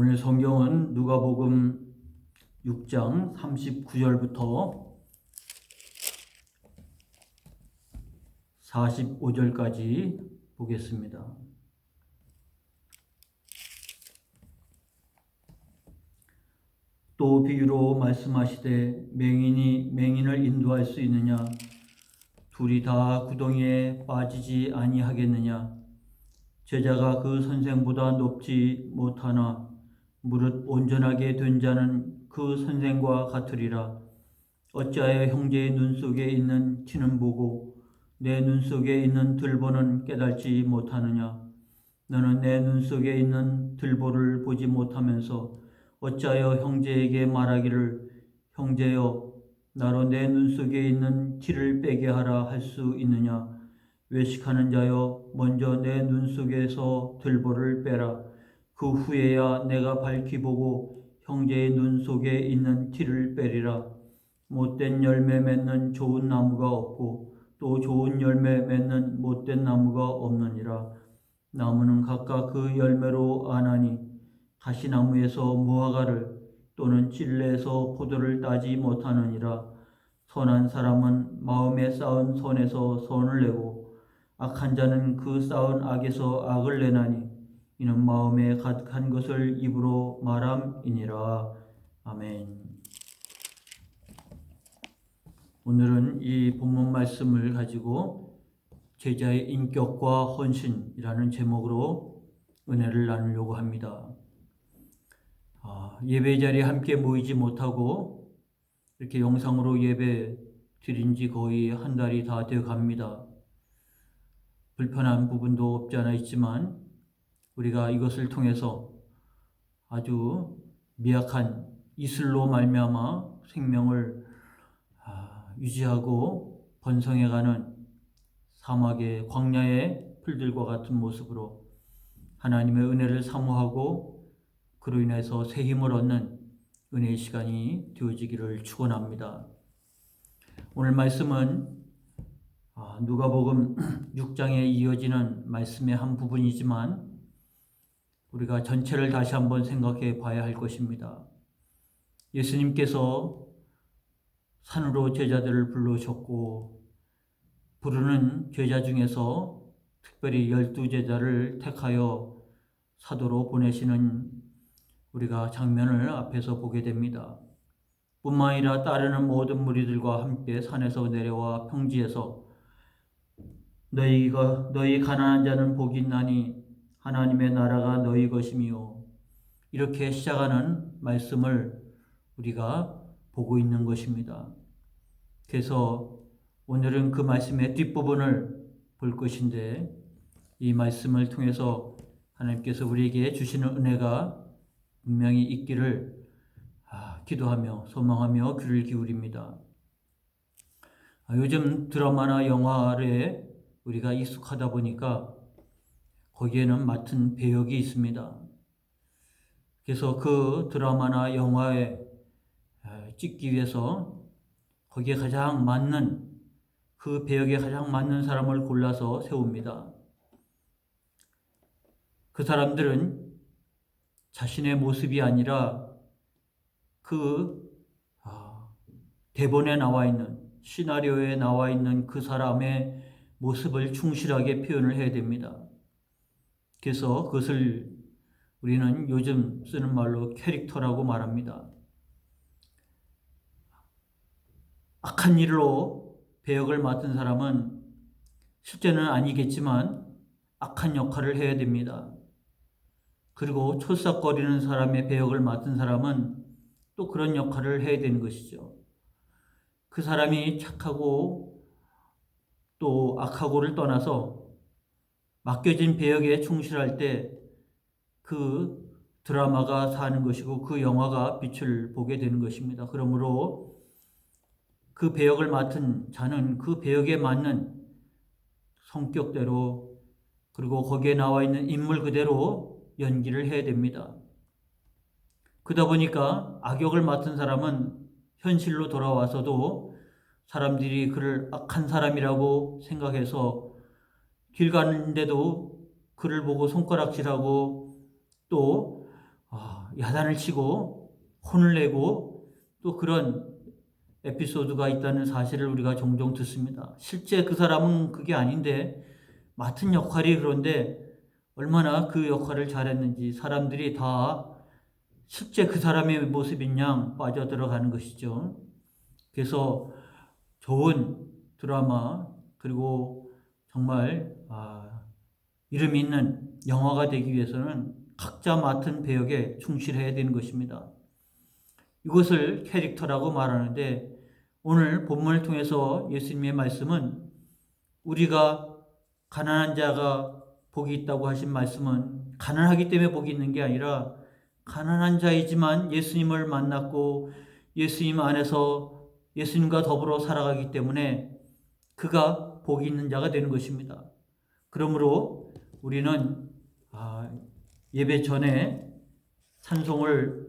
오늘 성경은 누가복음 6장 39절부터 45절까지 보겠습니다. 또 비유로 말씀하시되 맹인이 맹인을 인도할 수 있느냐? 둘이 다 구덩이에 빠지지 아니하겠느냐? 제자가 그 선생보다 높지 못하나 무릇 온전하게 된 자는 그 선생과 같으리라. 어찌하여 형제의 눈 속에 있는 티는 보고 내 눈 속에 있는 들보는 깨닫지 못하느냐? 너는 내 눈 속에 있는 들보를 보지 못하면서 어찌하여 형제에게 말하기를 형제여 나로 내 눈 속에 있는 티를 빼게 하라 할 수 있느냐? 외식하는 자여 먼저 내 눈 속에서 들보를 빼라. 그 후에야 내가 밝히 보고 형제의 눈 속에 있는 티를 빼리라. 못된 열매 맺는 좋은 나무가 없고 또 좋은 열매 맺는 못된 나무가 없느니라. 나무는 각각 그 열매로 아나니 가시나무에서 무화과를 또는 찔레에서 포도를 따지 못하느니라. 선한 사람은 마음에 쌓은 선에서 선을 내고 악한 자는 그 쌓은 악에서 악을 내나니 이는 마음에 가득한 것을 입으로 말함이니라. 아멘. 오늘은 이 본문 말씀을 가지고 제자의 인격과 헌신이라는 제목으로 은혜를 나누려고 합니다. 예배 자리에 함께 모이지 못하고 이렇게 영상으로 예배 드린 지 거의 한 달이 다 되어 갑니다. 불편한 부분도 없지 않아 있지만 우리가 이것을 통해서 아주 미약한 이슬로 말미암아 생명을 유지하고 번성해가는 사막의 광야의 풀들과 같은 모습으로 하나님의 은혜를 사모하고 그로 인해서 새 힘을 얻는 은혜의 시간이 되어지기를 축원합니다. 오늘 말씀은 누가복음 6장에 이어지는 말씀의 한 부분이지만 우리가 전체를 다시 한번 생각해 봐야 할 것입니다. 예수님께서 산으로 제자들을 불러셨고 부르는 제자 중에서 특별히 12제자를 택하여 사도로 보내시는 우리가 장면을 앞에서 보게 됩니다. 뿐만 아니라 따르는 모든 무리들과 함께 산에서 내려와 평지에서 너희 가난한 자는 복이 있나니 하나님의 나라가 너희 것이며 이렇게 시작하는 말씀을 우리가 보고 있는 것입니다. 그래서 오늘은 그 말씀의 뒷부분을 볼 것인데 이 말씀을 통해서 하나님께서 우리에게 주시는 은혜가 분명히 있기를 기도하며 소망하며 귀를 기울입니다. 요즘 드라마나 영화에 우리가 익숙하다 보니까 거기에는 맡은 배역이 있습니다. 그래서 그 드라마나 영화에 찍기 위해서 거기에 가장 맞는 그 배역에 가장 맞는 사람을 골라서 세웁니다. 그 사람들은 자신의 모습이 아니라 그 대본에 나와 있는 시나리오에 나와 있는 그 사람의 모습을 충실하게 표현을 해야 됩니다. 그래서 그것을 우리는 요즘 쓰는 말로 캐릭터라고 말합니다. 악한 일로 배역을 맡은 사람은 실제는 아니겠지만 악한 역할을 해야 됩니다. 그리고 초싹거리는 사람의 배역을 맡은 사람은 또 그런 역할을 해야 되는 것이죠. 그 사람이 착하고 또 악하고를 떠나서 맡겨진 배역에 충실할 때 그 드라마가 사는 것이고 그 영화가 빛을 보게 되는 것입니다. 그러므로 그 배역을 맡은 자는 그 배역에 맞는 성격대로 그리고 거기에 나와 있는 인물 그대로 연기를 해야 됩니다. 그러다 보니까 악역을 맡은 사람은 현실로 돌아와서도 사람들이 그를 악한 사람이라고 생각해서 길 가는데도 그를 보고 손가락질하고 또 야단을 치고 혼을 내고 또 그런 에피소드가 있다는 사실을 우리가 종종 듣습니다. 실제 그 사람은 그게 아닌데 맡은 역할이 그런데 얼마나 그 역할을 잘했는지 사람들이 다 실제 그 사람의 모습인 양 빠져들어가는 것이죠. 그래서 좋은 드라마 그리고 정말 이름 있는 영화가 되기 위해서는 각자 맡은 배역에 충실해야 되는 것입니다. 이것을 캐릭터라고 말하는데 오늘 본문을 통해서 예수님의 말씀은 우리가 가난한 자가 복이 있다고 하신 말씀은 가난하기 때문에 복이 있는 게 아니라 가난한 자이지만 예수님을 만났고 예수님 안에서 예수님과 더불어 살아가기 때문에 그가 복이 있는 자가 되는 것입니다. 그러므로 우리는 예배 전에 찬송을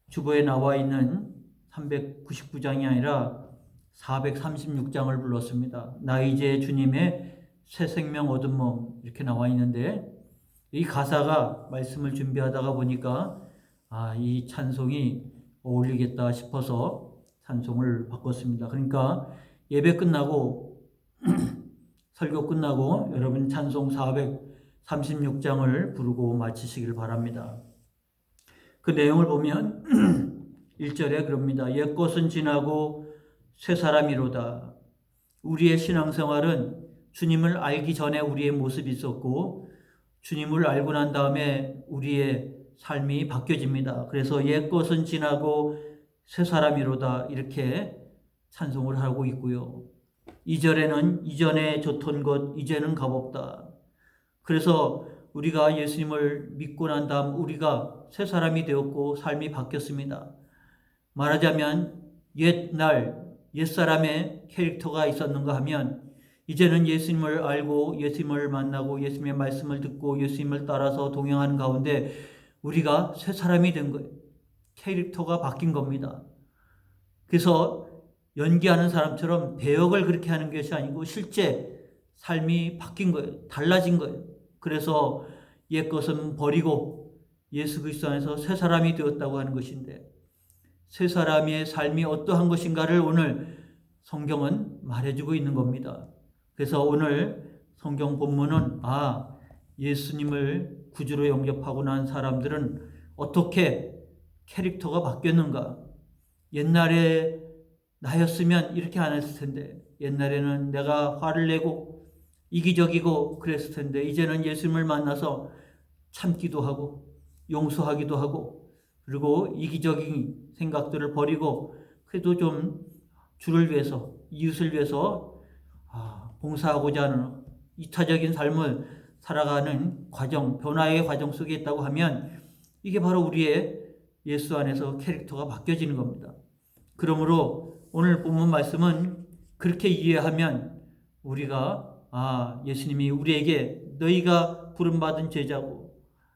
주보에 나와 있는 399장이 아니라 436장을 불렀습니다. 나 이제 주님의 새 생명 얻은 몸 이렇게 나와 있는데 이 가사가 말씀을 준비하다가 보니까 이 찬송이 어울리겠다 싶어서 찬송을 바꿨습니다. 그러니까 예배 끝나고 설교 끝나고 여러분 찬송 436장을 부르고 마치시길 바랍니다. 그 내용을 보면 1절에 그럽니다. 옛것은 지나고 새 사람이로다. 우리의 신앙생활은 주님을 알기 전에 우리의 모습이 있었고 주님을 알고 난 다음에 우리의 삶이 바뀌어집니다. 그래서 옛것은 지나고 새 사람이로다 이렇게 찬송을 하고 있고요. 2절에는 이전에 좋던 것 이제는 값없다. 그래서 우리가 예수님을 믿고 난 다음 우리가 새 사람이 되었고 삶이 바뀌었습니다. 말하자면 옛사람의 캐릭터가 있었는가 하면 이제는 예수님을 알고 예수님을 만나고 예수님의 말씀을 듣고 예수님을 따라서 동행하는 가운데 우리가 새 사람이 된 거예요. 캐릭터가 바뀐 겁니다. 그래서 연기하는 사람처럼 배역을 그렇게 하는 것이 아니고 실제 삶이 바뀐 거예요. 달라진 거예요. 그래서 옛것은 버리고 예수 그리스도 안에서 새 사람이 되었다고 하는 것인데 새 사람의 삶이 어떠한 것인가를 오늘 성경은 말해주고 있는 겁니다. 그래서 오늘 성경 본문은 예수님을 구주로 영접하고 난 사람들은 어떻게 캐릭터가 바뀌었는가? 옛날에 나였으면 이렇게 안 했을 텐데 옛날에는 내가 화를 내고 이기적이고 그랬을 텐데 이제는 예수님을 만나서 참기도 하고 용서하기도 하고 그리고 이기적인 생각들을 버리고 그래도 좀 주를 위해서 이웃을 위해서 봉사하고자 하는 이타적인 삶을 살아가는 과정, 변화의 과정 속에 있다고 하면 이게 바로 우리의 예수 안에서 캐릭터가 바뀌어지는 겁니다. 그러므로 오늘 본문 말씀은 그렇게 이해하면 우리가 예수님이 우리에게 너희가 부름받은 제자고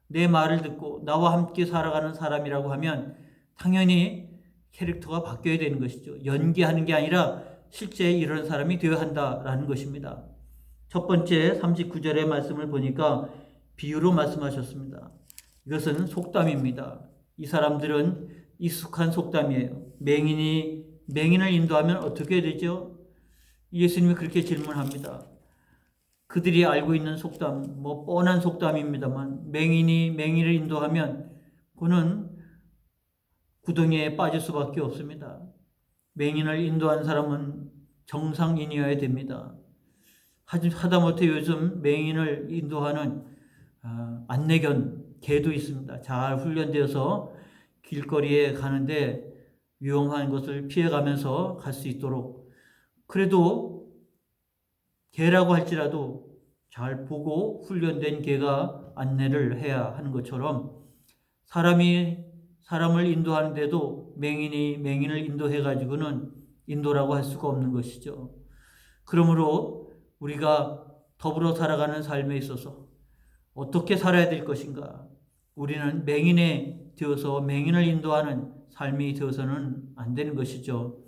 내 말을 듣고 나와 함께 살아가는 사람이라고 하면 당연히 캐릭터가 바뀌어야 되는 것이죠. 연기하는 게 아니라 실제 이런 사람이 되어야 한다라는 것입니다. 첫 번째 39절의 말씀을 보니까 비유로 말씀하셨습니다. 이것은 속담입니다. 이 사람들은 익숙한 속담이에요. 맹인이 맹인을 인도하면 어떻게 되죠? 예수님이 그렇게 질문합니다. 그들이 알고 있는 속담, 뻔한 속담입니다만 맹인이 맹인을 인도하면 그는 구덩이에 빠질 수밖에 없습니다. 맹인을 인도한 사람은 정상인이어야 됩니다. 하다못해 요즘 맹인을 인도하는 안내견, 개도 있습니다. 잘 훈련되어서 길거리에 가는데 위험한 것을 피해가면서 갈 수 있도록 그래도 개라고 할지라도 잘 보고 훈련된 개가 안내를 해야 하는 것처럼 사람이 사람을 인도하는데도 맹인이 맹인을 인도해가지고는 인도라고 할 수가 없는 것이죠. 그러므로 우리가 더불어 살아가는 삶에 있어서 어떻게 살아야 될 것인가? 우리는 맹인에 되어서 맹인을 인도하는 삶이 되어서는 안 되는 것이죠.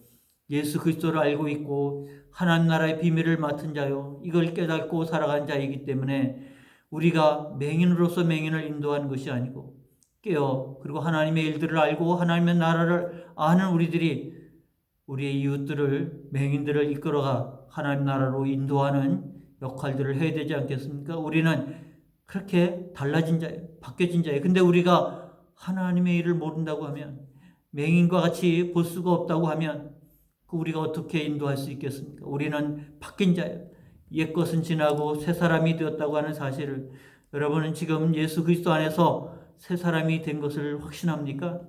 예수 그리스도를 알고 있고 하나님 나라의 비밀을 맡은 자요 이걸 깨닫고 살아간 자이기 때문에 우리가 맹인으로서 맹인을 인도하는 것이 아니고 깨어 그리고 하나님의 일들을 알고 하나님의 나라를 아는 우리들이 우리의 이웃들을, 맹인들을 이끌어가 하나님 나라로 인도하는 역할들을 해야 되지 않겠습니까? 우리는 그렇게 달라진 자예요. 바뀌어진 자예요. 근데 우리가 하나님의 일을 모른다고 하면, 맹인과 같이 볼 수가 없다고 하면 우리가 어떻게 인도할 수 있겠습니까? 우리는 바뀐 자예요. 옛 것은 지나고 새 사람이 되었다고 하는 사실을, 여러분은 지금 예수 그리스도 안에서 새 사람이 된 것을 확신합니까?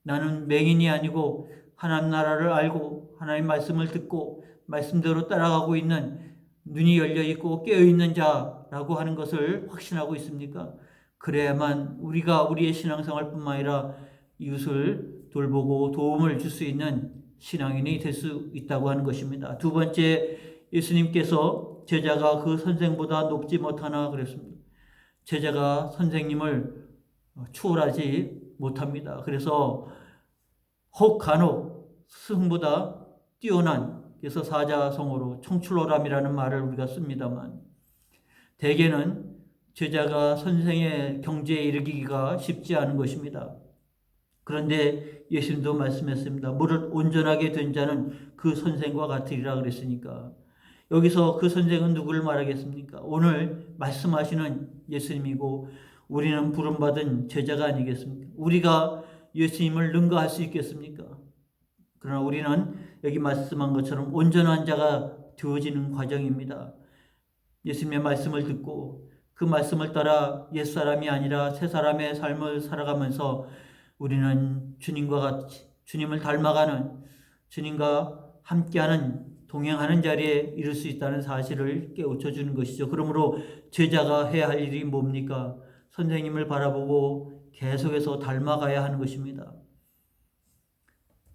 나는 맹인이 아니고 하나님 나라를 알고 하나님 말씀을 듣고 말씀대로 따라가고 있는, 눈이 열려 있고 깨어 있는 자라고 하는 것을 확신하고 있습니까? 그래야만 우리가 우리의 신앙생활뿐만 아니라 이웃을 돌보고 도움을 줄 수 있는 신앙인이 될 수 있다고 하는 것입니다. 두 번째, 예수님께서 제자가 그 선생보다 높지 못하나 그랬습니다. 제자가 선생님을 추월하지 못합니다. 그래서 혹 간혹 스승보다 뛰어난, 그래서 사자성어로 청출오람이라는 말을 우리가 씁니다만, 대개는 제자가 선생의 경지에 이르기가 쉽지 않은 것입니다. 그런데 예수님도 말씀했습니다. 무릇 온전하게 된 자는 그 선생과 같으리라 그랬으니까, 여기서 그 선생은 누구를 말하겠습니까? 오늘 말씀하시는 예수님이고 우리는 부름받은 제자가 아니겠습니까? 우리가 예수님을 능가할 수 있겠습니까? 그러나 우리는 여기 말씀한 것처럼 온전한 자가 되어지는 과정입니다. 예수님의 말씀을 듣고 그 말씀을 따라 옛사람이 아니라 새사람의 삶을 살아가면서 우리는 주님과 같이 주님을 닮아가는, 주님과 함께하는, 동행하는 자리에 이룰 수 있다는 사실을 깨우쳐 주는 것이죠. 그러므로 제자가 해야 할 일이 뭡니까? 선생님을 바라보고 계속해서 닮아가야 하는 것입니다.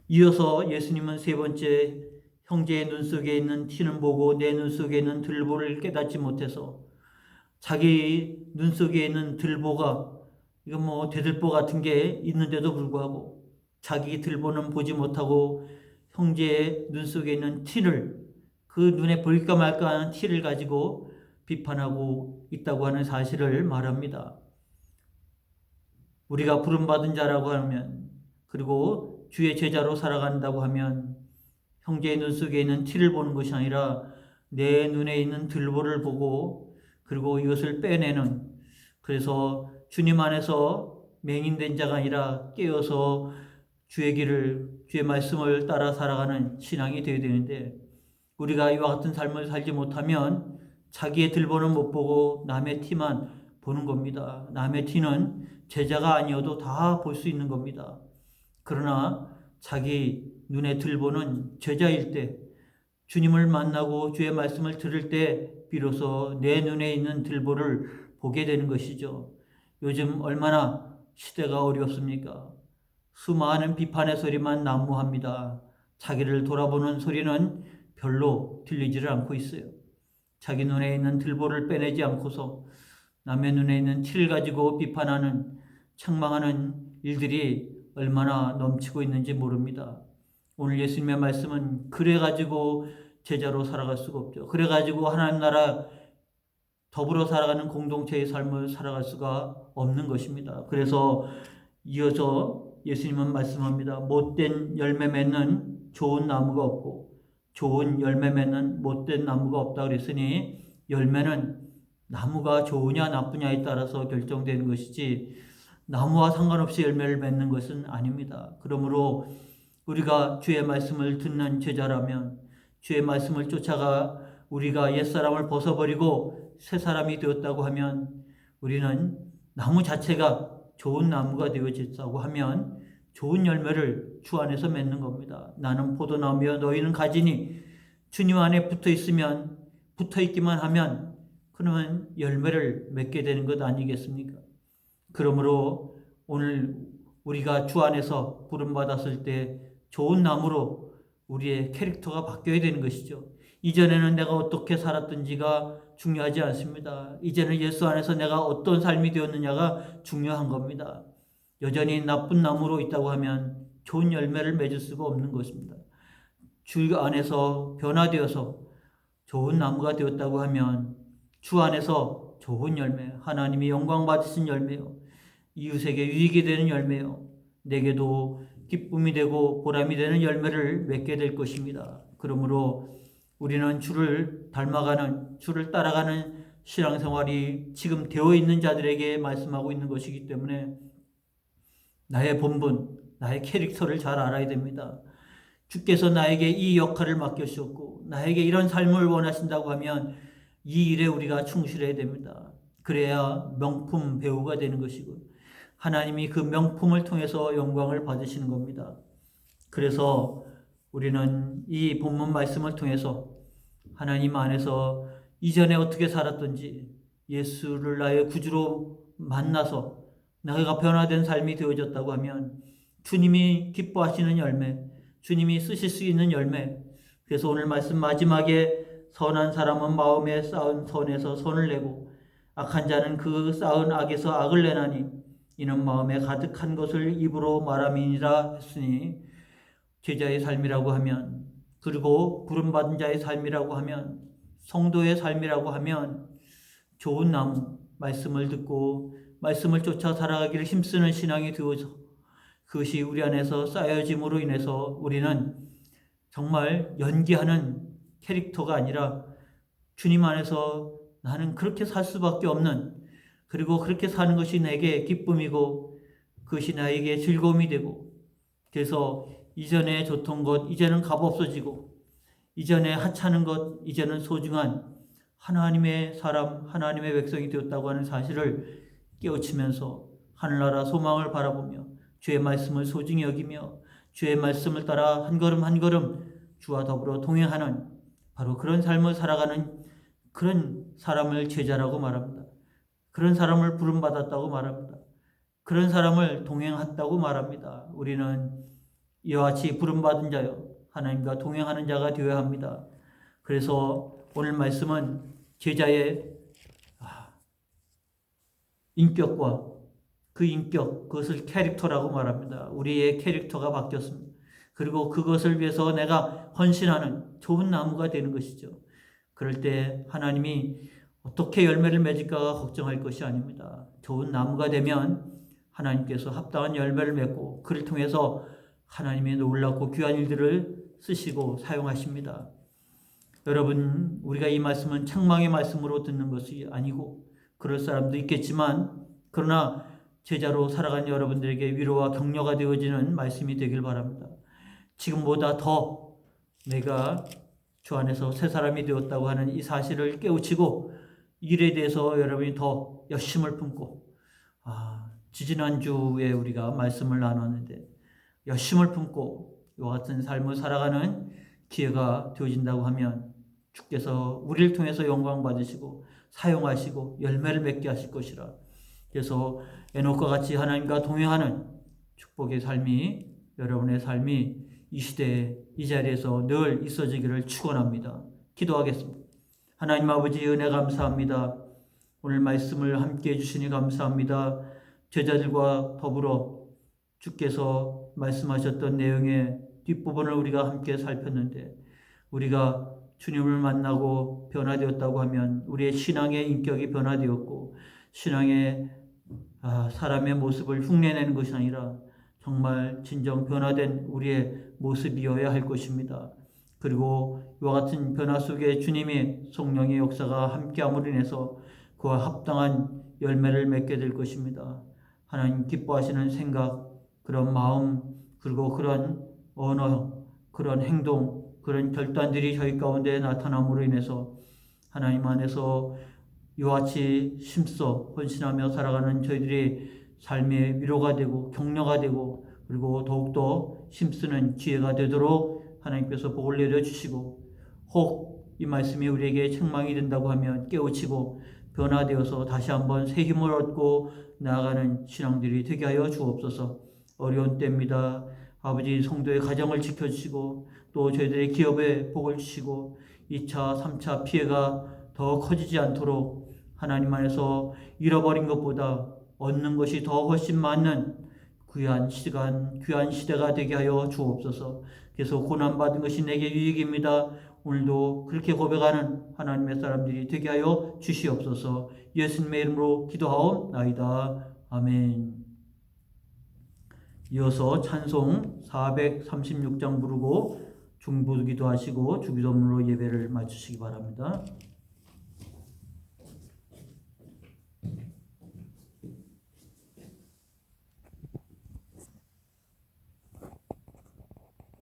이어서 예수님은 세 번째, 형제의 눈 속에 있는 티는 보고 내 눈 속에 있는 들보를 깨닫지 못해서, 자기 눈 속에 있는 들보가, 이거 대들보 같은 게 있는데도 불구하고 자기 들보는 보지 못하고 형제의 눈 속에 있는 티를, 그 눈에 보일까 말까 하는 티를 가지고 비판하고 있다고 하는 사실을 말합니다. 우리가 부름받은 자라고 하면, 그리고 주의 제자로 살아간다고 하면 형제의 눈 속에 있는 티를 보는 것이 아니라 내 눈에 있는 들보를 보고 그리고 이것을 빼내는, 그래서 주님 안에서 맹인된 자가 아니라 깨어서 주의 길을, 주의 말씀을 따라 살아가는 신앙이 되어야 되는데, 우리가 이와 같은 삶을 살지 못하면 자기의 들보는 못 보고 남의 티만 보는 겁니다. 남의 티는 제자가 아니어도 다 볼 수 있는 겁니다. 그러나 자기 눈에 들보는 제자일 때, 주님을 만나고 주의 말씀을 들을 때 비로소 내 눈에 있는 들보를 보게 되는 것이죠. 요즘 얼마나 시대가 어렵습니까? 수많은 비판의 소리만 난무합니다. 자기를 돌아보는 소리는 별로 들리지를 않고 있어요. 자기 눈에 있는 들보를 빼내지 않고서 남의 눈에 있는 티를 가지고 비판하는, 책망하는 일들이 얼마나 넘치고 있는지 모릅니다. 오늘 예수님의 말씀은 그래가지고 제자로 살아갈 수가 없죠. 그래가지고 하나님 나라 더불어 살아가는 공동체의 삶을 살아갈 수가 없는 것입니다. 그래서 이어서 예수님은 말씀합니다. 못된 열매 맺는 좋은 나무가 없고 좋은 열매 맺는 못된 나무가 없다 그랬으니, 열매는 나무가 좋으냐 나쁘냐에 따라서 결정되는 것이지 나무와 상관없이 열매를 맺는 것은 아닙니다. 그러므로 우리가 주의 말씀을 듣는 제자라면, 주의 말씀을 쫓아가 우리가 옛사람을 벗어버리고 새 사람이 되었다고 하면, 우리는 나무 자체가 좋은 나무가 되어졌다고 하면 좋은 열매를 주 안에서 맺는 겁니다. 나는 포도나무여 너희는 가지니, 주님 안에 붙어있기만 하면 그러면 열매를 맺게 되는 것 아니겠습니까? 그러므로 오늘 우리가 주 안에서 부름받았을 때 좋은 나무로 우리의 캐릭터가 바뀌어야 되는 것이죠. 이전에는 내가 어떻게 살았든지가 중요하지 않습니다. 이제는 예수 안에서 내가 어떤 삶이 되었느냐가 중요한 겁니다. 여전히 나쁜 나무로 있다고 하면 좋은 열매를 맺을 수가 없는 것입니다. 주 안에서 변화되어서 좋은 나무가 되었다고 하면 주 안에서 좋은 열매, 하나님이 영광 받으신 열매요, 이웃에게 유익이 되는 열매요. 내게도 기쁨이 되고 보람이 되는 열매를 맺게 될 것입니다. 그러므로 우리는 주를 닮아가는, 주를 따라가는 신앙생활이 지금 되어 있는 자들에게 말씀하고 있는 것이기 때문에 나의 본분, 나의 캐릭터를 잘 알아야 됩니다. 주께서 나에게 이 역할을 맡겨주셨고 나에게 이런 삶을 원하신다고 하면 이 일에 우리가 충실해야 됩니다. 그래야 명품 배우가 되는 것이고 하나님이 그 명품을 통해서 영광을 받으시는 겁니다. 그래서 우리는 이 본문 말씀을 통해서 하나님 안에서 이전에 어떻게 살았던지 예수를 나의 구주로 만나서 내가 변화된 삶이 되어졌다고 하면 주님이 기뻐하시는 열매, 주님이 쓰실 수 있는 열매. 그래서 오늘 말씀 마지막에 선한 사람은 마음에 쌓은 선에서 선을 내고 악한 자는 그 쌓은 악에서 악을 내나니 이는 마음에 가득한 것을 입으로 말함이니라 했으니 제자의 삶이라고 하면 그리고 부름받은 자의 삶이라고 하면 성도의 삶이라고 하면 좋은 나무, 말씀을 듣고 말씀을 쫓아 살아가기를 힘쓰는 신앙이 되어서 그것이 우리 안에서 쌓여짐으로 인해서 우리는 정말 연기하는 캐릭터가 아니라 주님 안에서 나는 그렇게 살 수밖에 없는, 그리고 그렇게 사는 것이 내게 기쁨이고 그것이 나에게 즐거움이 되고, 그래서 이전에 좋던 것 이제는 값없어지고 이전에 하찮은 것 이제는 소중한 하나님의 사람, 하나님의 백성이 되었다고 하는 사실을 깨우치면서 하늘나라 소망을 바라보며 주의 말씀을 소중히 여기며 주의 말씀을 따라 한 걸음 한 걸음 주와 더불어 동행하는 바로 그런 삶을 살아가는 그런 사람을 제자라고 말합니다. 그런 사람을 부름받았다고 말합니다. 그런 사람을 동행했다고 말합니다. 우리는 이와 같이 부름받은 자요 하나님과 동행하는 자가 되어야 합니다. 그래서 오늘 말씀은 제자의 인격과 그 인격, 그것을 캐릭터라고 말합니다. 우리의 캐릭터가 바뀌었습니다. 그리고 그것을 위해서 내가 헌신하는 좋은 나무가 되는 것이죠. 그럴 때 하나님이 어떻게 열매를 맺을까가 걱정할 것이 아닙니다. 좋은 나무가 되면 하나님께서 합당한 열매를 맺고 그를 통해서 하나님의 놀랍고 귀한 일들을 쓰시고 사용하십니다. 여러분, 우리가 이 말씀은 책망의 말씀으로 듣는 것이 아니고 그럴 사람도 있겠지만 그러나 제자로 살아간 여러분들에게 위로와 격려가 되어지는 말씀이 되길 바랍니다. 지금보다 더 내가 주 안에서 새 사람이 되었다고 하는 이 사실을 깨우치고 일에 대해서 여러분이 더 열심을 품고 지지난주에 우리가 말씀을 나눴는데 열심을 품고 이와 같은 삶을 살아가는 기회가 되어진다고 하면 주께서 우리를 통해서 영광 받으시고 사용하시고 열매를 맺게 하실 것이라. 그래서 에녹과 같이 하나님과 동행하는 축복의 삶이, 여러분의 삶이 이 시대에 이 자리에서 늘 있어지기를 축원합니다. 기도하겠습니다. 하나님 아버지 은혜 감사합니다. 오늘 말씀을 함께 해주시니 감사합니다. 제자들과 더불어 주께서 말씀하셨던 내용의 뒷부분을 우리가 함께 살폈는데 우리가 주님을 만나고 변화되었다고 하면 우리의 신앙의 인격이 변화되었고 신앙의 사람의 모습을 흉내내는 것이 아니라 정말 진정 변화된 우리의 모습이어야 할 것입니다. 그리고 이와 같은 변화 속에 주님의 성령의 역사가 함께함으로 인해서 그와 합당한 열매를 맺게 될 것입니다. 하나님 기뻐하시는 생각, 그런 마음, 그리고 그런 언어, 그런 행동, 그런 결단들이 저희 가운데 나타남으로 인해서 하나님 안에서 이와 같이 힘써 헌신하며 살아가는 저희들의 삶의 위로가 되고 격려가 되고 그리고 더욱더 힘쓰는 기회가 되도록 하나님께서 복을 내려주시고 혹 이 말씀이 우리에게 책망이 된다고 하면 깨우치고 변화되어서 다시 한번 새 힘을 얻고 나아가는 신앙들이 되게 하여 주옵소서. 어려운 때입니다. 아버지 성도의 가정을 지켜주시고 또 저희들의 기업에 복을 주시고 2차, 3차 피해가 더 커지지 않도록 하나님 안에서 잃어버린 것보다 얻는 것이 더 훨씬 많은 귀한 시간, 귀한 시대가 되게 하여 주옵소서. 그래서 고난받은 것이 내게 유익입니다. 오늘도 그렇게 고백하는 하나님의 사람들이 되게 하여 주시옵소서. 예수님의 이름으로 기도하옵나이다. 아멘. 이어서 찬송 436장 부르고 중보기도 하시고 주기도문으로 예배를 마치시기 바랍니다.